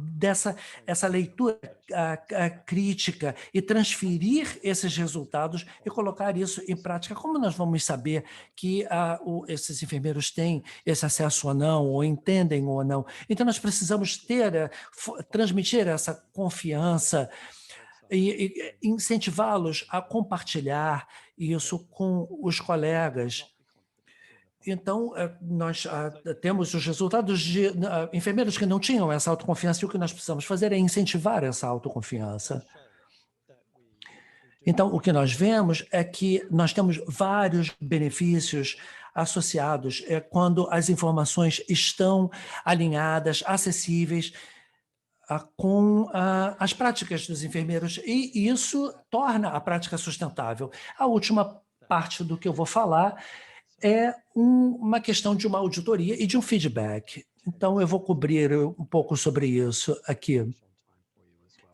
essa leitura a crítica e transferir esses resultados e colocar isso em prática. Como nós vamos saber que esses enfermeiros têm esse acesso ou não, ou entendem ou não? Então, nós precisamos transmitir essa confiança e incentivá-los a compartilhar isso com os colegas. Então, nós temos os resultados de enfermeiros que não tinham essa autoconfiança, e o que nós precisamos fazer é incentivar essa autoconfiança. Então, o que nós vemos é que nós temos vários benefícios associados quando as informações estão alinhadas, acessíveis, com as práticas dos enfermeiros, e isso torna a prática sustentável. A última parte do que eu vou falar é uma questão de uma auditoria e de um feedback. Então, eu vou cobrir um pouco sobre isso aqui.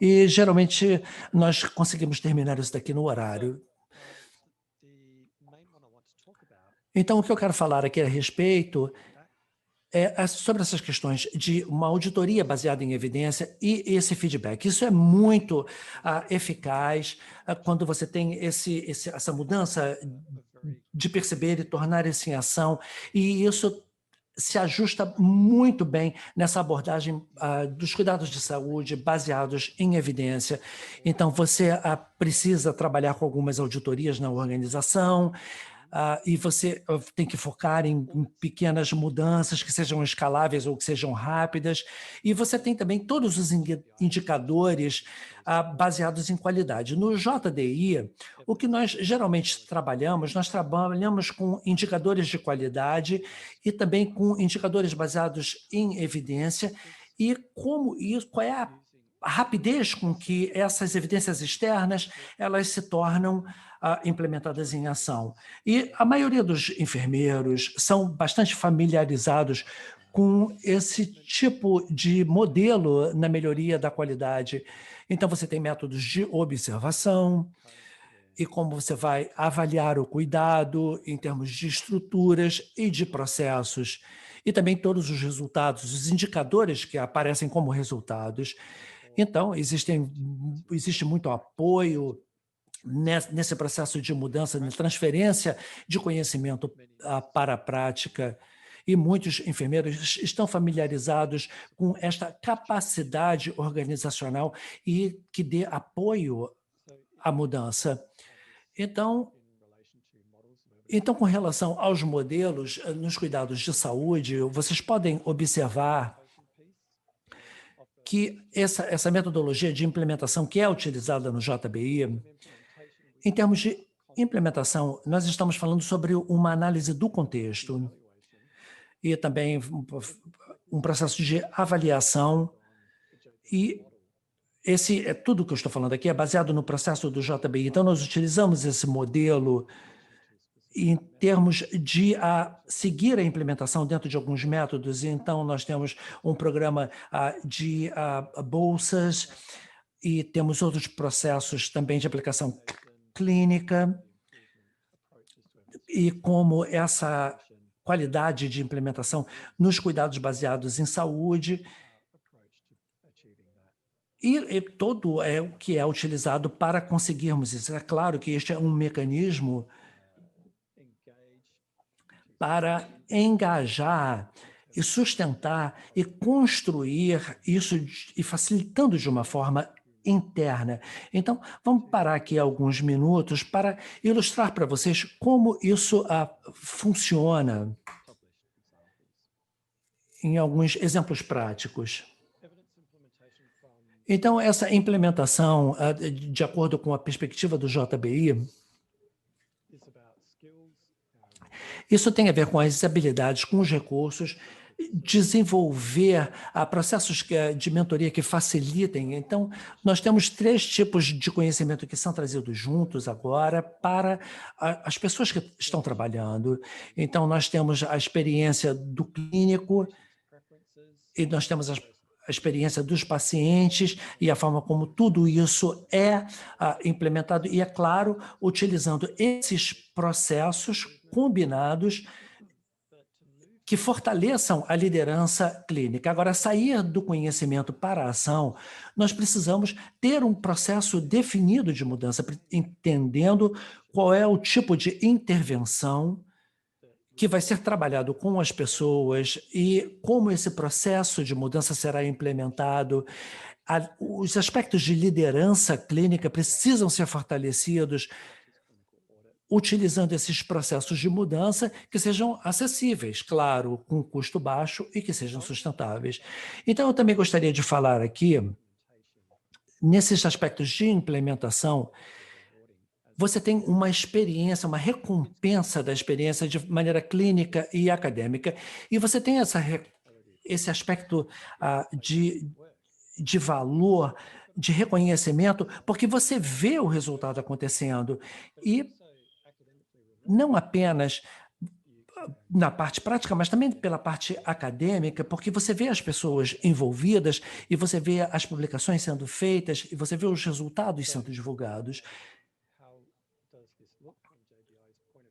E, geralmente, nós conseguimos terminar isso daqui no horário. Então, o que eu quero falar aqui a respeito é sobre essas questões de uma auditoria baseada em evidência e esse feedback. Isso é muito eficaz quando você tem essa mudança de perceber e tornar isso em ação, e isso se ajusta muito bem nessa abordagem dos cuidados de saúde baseados em evidência. Então, você precisa trabalhar com algumas auditorias na organização, e você tem que focar em pequenas mudanças que sejam escaláveis ou que sejam rápidas, e você tem também todos os indicadores baseados em qualidade. No JDI, o que nós geralmente nós trabalhamos com indicadores de qualidade e também com indicadores baseados em evidência, e qual é a rapidez com que essas evidências externas elas se tornam implementadas em ação. E a maioria dos enfermeiros são bastante familiarizados com esse tipo de modelo na melhoria da qualidade. Então, você tem métodos de observação e como você vai avaliar o cuidado em termos de estruturas e de processos, e também todos os resultados, os indicadores que aparecem como resultados. Então, existe muito apoio nesse processo de mudança, de transferência de conhecimento para a prática, e muitos enfermeiros estão familiarizados com esta capacidade organizacional e que dê apoio à mudança. Então, com relação aos modelos nos cuidados de saúde, vocês podem observar que essa metodologia de implementação que é utilizada no JBI, em termos de implementação, nós estamos falando sobre uma análise do contexto e também um processo de avaliação, e tudo que eu estou falando aqui é baseado no processo do JBI. Então, nós utilizamos esse modelo em termos de seguir a implementação dentro de alguns métodos. Então, nós temos um programa de bolsas e temos outros processos também de aplicação clínica, e como essa qualidade de implementação nos cuidados baseados em saúde, e todo o que é utilizado para conseguirmos isso. É claro que este é um mecanismo para engajar e sustentar e construir isso e facilitando de uma forma interna. Então, vamos parar aqui alguns minutos para ilustrar para vocês como isso funciona em alguns exemplos práticos. Então, essa implementação, de acordo com a perspectiva do JBI, Isso tem a ver com as habilidades, com os recursos, desenvolver processos de mentoria que facilitem. Então, nós temos 3 tipos de conhecimento que são trazidos juntos agora para as pessoas que estão trabalhando. Então, nós temos a experiência do clínico e nós temos a experiência dos pacientes e a forma como tudo isso é implementado e, é claro, utilizando esses processos combinados que fortaleçam a liderança clínica. Agora, sair do conhecimento para a ação, nós precisamos ter um processo definido de mudança, entendendo qual é o tipo de intervenção que vai ser trabalhado com as pessoas e como esse processo de mudança será implementado. Os aspectos de liderança clínica precisam ser fortalecidos, utilizando esses processos de mudança que sejam acessíveis, claro, com custo baixo e que sejam sustentáveis. Então, eu também gostaria de falar aqui, nesses aspectos de implementação, você tem uma experiência, uma recompensa da experiência de maneira clínica e acadêmica, e você tem esse aspecto de valor, de reconhecimento, porque você vê o resultado acontecendo, e não apenas na parte prática, mas também pela parte acadêmica, porque você vê as pessoas envolvidas e você vê as publicações sendo feitas e você vê os resultados sendo divulgados.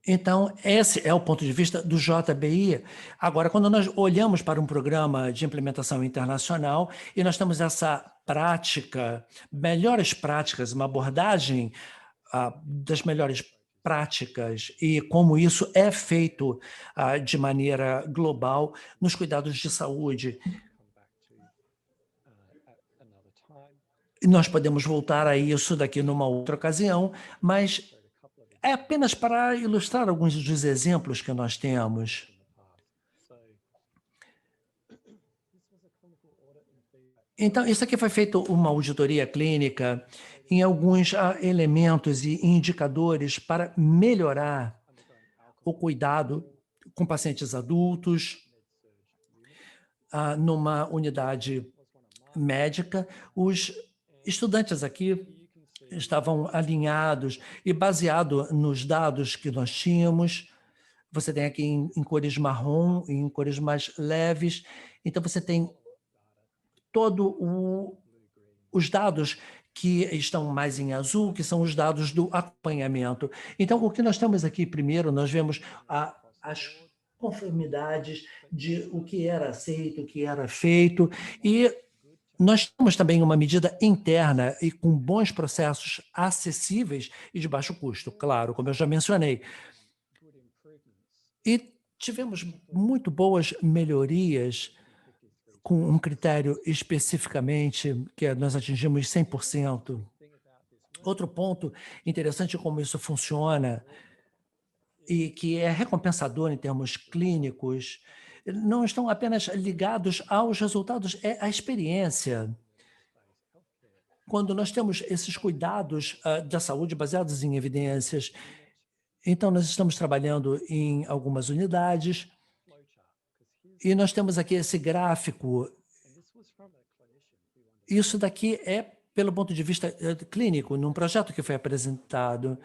Então, esse é o ponto de vista do JBI. Agora, quando nós olhamos para um programa de implementação internacional e nós temos essa prática, melhores práticas, uma abordagem das melhores práticas e como isso é feito de maneira global nos cuidados de saúde. E nós podemos voltar a isso daqui numa outra ocasião, mas é apenas para ilustrar alguns dos exemplos que nós temos. Então, isso aqui foi feito uma auditoria clínica em alguns elementos e indicadores para melhorar o cuidado com pacientes adultos numa unidade médica. Os estudantes aqui estavam alinhados e baseado nos dados que nós tínhamos. Você tem aqui em cores marrom e em cores mais leves. Então, você tem os dados que estão mais em azul, que são os dados do acompanhamento. Então, o que nós temos aqui, primeiro, nós vemos as conformidades de o que era aceito, o que era feito, e nós temos também uma medida interna e com bons processos acessíveis e de baixo custo, claro, como eu já mencionei. E tivemos muito boas melhorias com um critério especificamente, que nós atingimos 100%. Outro ponto interessante como isso funciona e que é recompensador em termos clínicos, não estão apenas ligados aos resultados, é a experiência. Quando nós temos esses cuidados da saúde baseados em evidências, então nós estamos trabalhando em algumas unidades e nós temos aqui esse gráfico. Isso daqui é pelo ponto de vista clínico, num projeto que foi apresentado.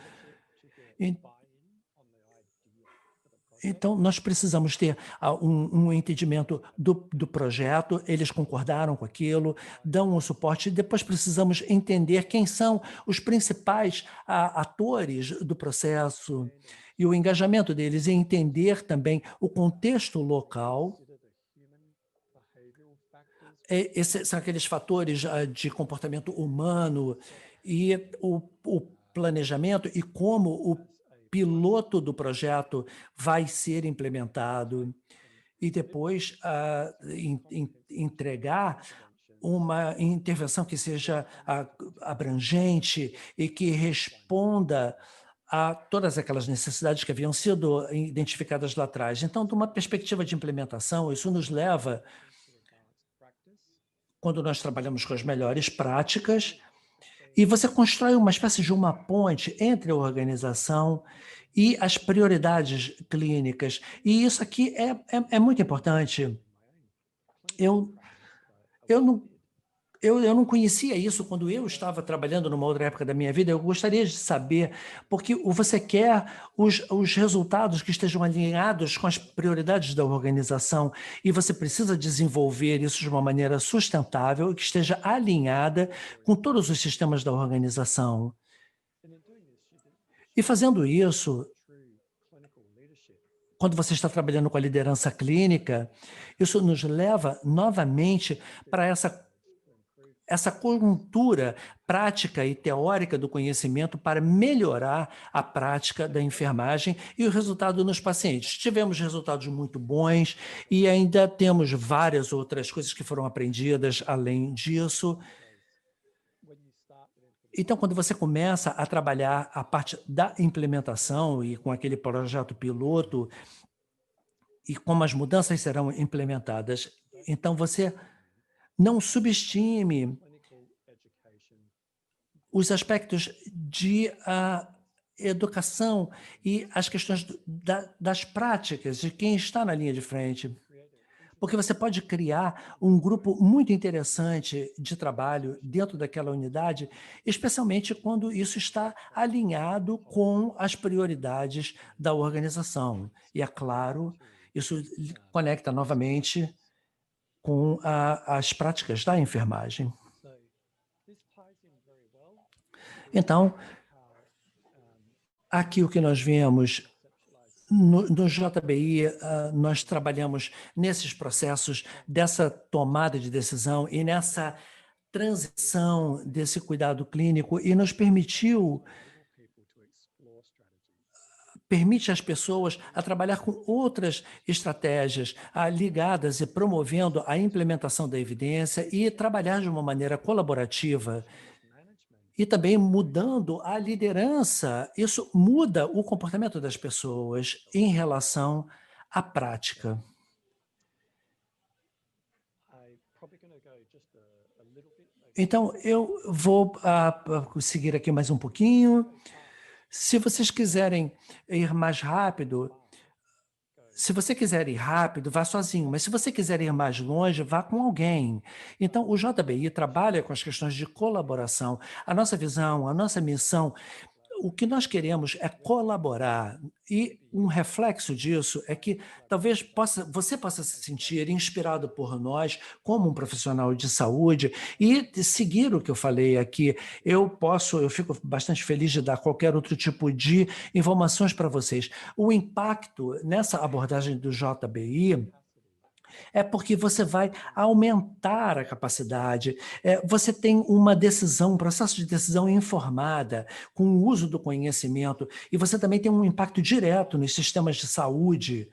Então, nós precisamos ter um entendimento do projeto, eles concordaram com aquilo, dão um suporte, e depois precisamos entender quem são os principais atores do processo e o engajamento deles, e entender também o contexto local. Esses são aqueles fatores de comportamento humano e o planejamento e como o piloto do projeto vai ser implementado e depois entregar uma intervenção que seja abrangente e que responda a todas aquelas necessidades que haviam sido identificadas lá atrás. Então, de uma perspectiva de implementação, isso nos leva, quando nós trabalhamos com as melhores práticas, E você constrói uma espécie de uma ponte entre a organização e as prioridades clínicas. E isso aqui é muito importante. Eu, eu não eu não conhecia isso quando eu estava trabalhando numa outra época da minha vida. Eu gostaria de saber, porque você quer os resultados que estejam alinhados com as prioridades da organização e você precisa desenvolver isso de uma maneira sustentável e que esteja alinhada com todos os sistemas da organização. E fazendo isso, quando você está trabalhando com a liderança clínica, isso nos leva novamente para essa conjuntura prática e teórica do conhecimento para melhorar a prática da enfermagem e o resultado nos pacientes. Tivemos resultados muito bons e ainda temos várias outras coisas que foram aprendidas além disso. Então, quando você começa a trabalhar a parte da implementação e com aquele projeto piloto e como as mudanças serão implementadas, então você não subestime os aspectos de educação e as questões das práticas de quem está na linha de frente. Porque você pode criar um grupo muito interessante de trabalho dentro daquela unidade, especialmente quando isso está alinhado com as prioridades da organização. E, é claro, isso conecta novamente com as práticas da enfermagem. Então, aqui o que nós vemos no JBI, nós trabalhamos nesses processos dessa tomada de decisão e nessa transição desse cuidado clínico e nos permite às pessoas a trabalhar com outras estratégias ligadas e promovendo a implementação da evidência e trabalhar de uma maneira colaborativa e também mudando a liderança. Isso muda o comportamento das pessoas em relação à prática. Então, eu vou seguir aqui mais um pouquinho. Se vocês quiserem ir mais rápido, se você quiser ir rápido, vá sozinho, mas se você quiser ir mais longe, vá com alguém. Então, o JBI trabalha com as questões de colaboração. A nossa visão, a nossa missão, o que nós queremos é colaborar. E um reflexo disso é que talvez você possa se sentir inspirado por nós como um profissional de saúde e seguir o que eu falei aqui. Eu fico bastante feliz de dar qualquer outro tipo de informações para vocês. O impacto nessa abordagem do JBI é porque você vai aumentar a capacidade, você tem uma decisão, um processo de decisão informada, com o uso do conhecimento, e você também tem um impacto direto nos sistemas de saúde.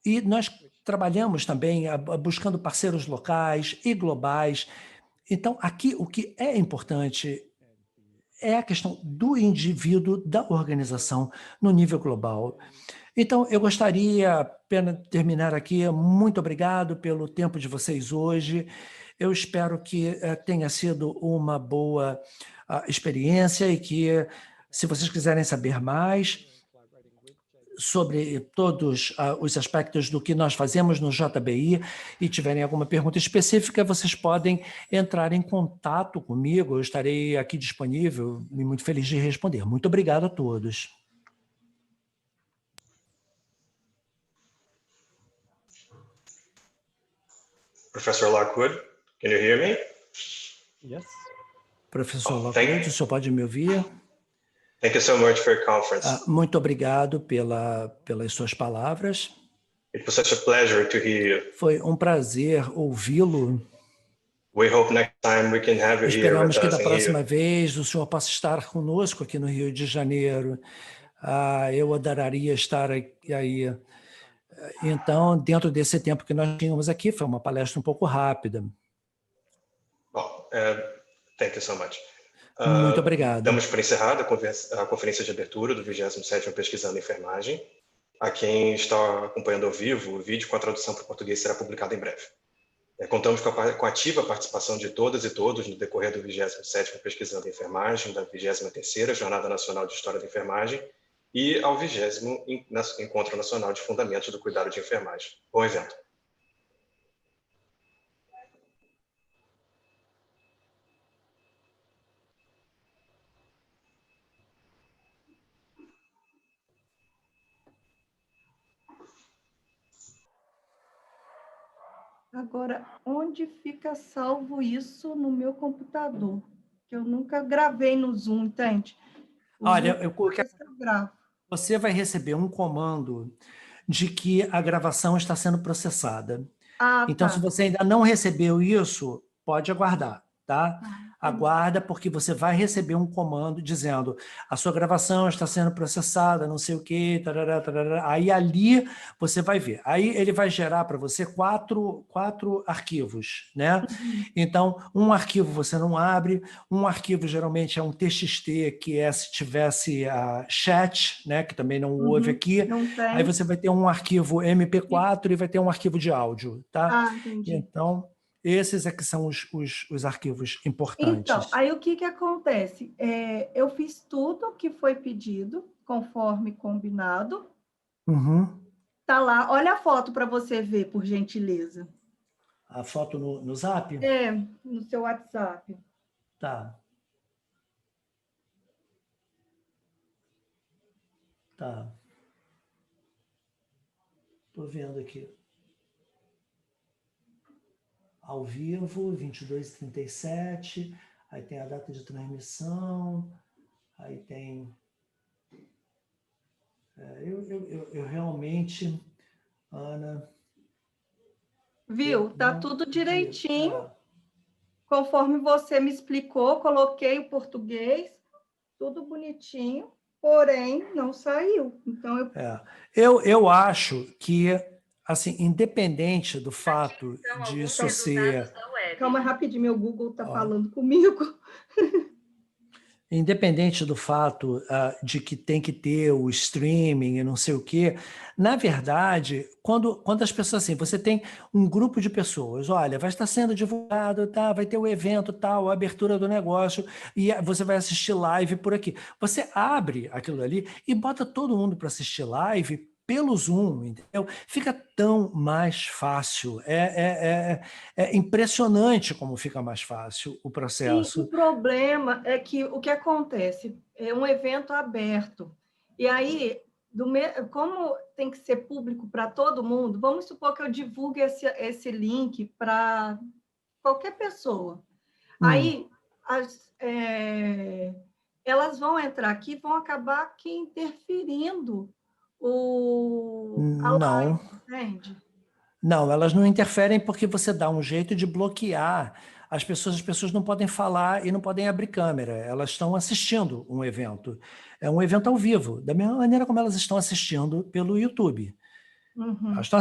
E nós trabalhamos também buscando parceiros locais e globais. Então, aqui o que é importante é a questão do indivíduo, da organização no nível global. Então, eu gostaria apenas de terminar aqui. Muito obrigado pelo tempo de vocês hoje. Eu espero que tenha sido uma boa experiência e que, se vocês quiserem saber mais sobre todos os aspectos do que nós fazemos no JBI e tiverem alguma pergunta específica, vocês podem entrar em contato comigo. Eu estarei aqui disponível e muito feliz de responder. Muito obrigado a todos. Professor Lockwood, can you hear me? Yes. Professor Lockwood, o senhor pode me ouvir? Thank you so much for your conference. Muito obrigado pelas suas palavras. It was such a pleasure to hear you. Foi um prazer ouvi-lo. We hope next time we can have you here with Esperamos que us da in próxima Rio. vez o senhor possa estar conosco aqui no Rio de Janeiro. Eu adoraria estar aí. Então, dentro desse tempo que nós tínhamos aqui, foi uma palestra um pouco rápida. Well, thank you so much. Muito obrigado. Damos por encerrada a conferência de abertura do 27º Pesquisando Enfermagem. A quem está acompanhando ao vivo, o vídeo com a tradução para o português será publicado em breve. Contamos com a ativa participação de todas e todos no decorrer do 27º Pesquisando Enfermagem, da 23ª Jornada Nacional de História da Enfermagem e ao 20º Encontro Nacional de Fundamentos do Cuidado de Enfermagem. Bom evento. Agora, onde fica salvo isso no meu computador? Que eu nunca gravei no Zoom, entende? Olha, eu gravo. você vai receber um comando de que a gravação está sendo processada. Então, se você ainda não recebeu isso, pode aguardar, tá? Aguarda, porque você vai receber um comando dizendo a sua gravação está sendo processada, não sei o quê, tarará, tarará. Aí ali você vai ver. Aí ele vai gerar para você quatro arquivos, né? Então, um arquivo você não abre, um arquivo geralmente é um TXT, que é se tivesse chat, né? Que também não houve aqui. Não tem. Aí você vai ter um arquivo MP4 e vai ter um arquivo de áudio, tá? Entendi. Então, esses é que são os arquivos importantes. Então, aí o que acontece? Eu fiz tudo que foi pedido, conforme combinado. Tá lá, olha a foto para você ver, por gentileza. A foto no Zap? No seu WhatsApp. Tá. Tá. Estou vendo aqui. Ao vivo, 22h37, aí tem a data de transmissão, aí tem... Eu realmente, Ana... Viu? Tá tudo direitinho, conforme você me explicou, coloquei o português, tudo bonitinho, porém não saiu. Então, eu acho que, assim, independente do fato disso ser... Calma rapidinho, meu Google está falando comigo. Independente do fato de que tem que ter o streaming e não sei o quê, na verdade, quando as pessoas, assim, você tem um grupo de pessoas, olha, vai estar sendo divulgado, tá, vai ter o evento, tal, a abertura do negócio, e você vai assistir live por aqui. Você abre aquilo ali e bota todo mundo para assistir live pelo Zoom, entendeu? Fica tão mais fácil. É impressionante como fica mais fácil o processo. Sim, o problema é que o que acontece é um evento aberto. E aí, como tem que ser público para todo mundo, vamos supor que eu divulgue esse link para qualquer pessoa. Aí, elas vão entrar aqui e vão acabar aqui interferindo a live, entende? Não, elas não interferem porque você dá um jeito de bloquear as pessoas não podem falar e não podem abrir câmera, elas estão assistindo um evento. É um evento ao vivo, da mesma maneira como elas estão assistindo pelo YouTube. Elas estão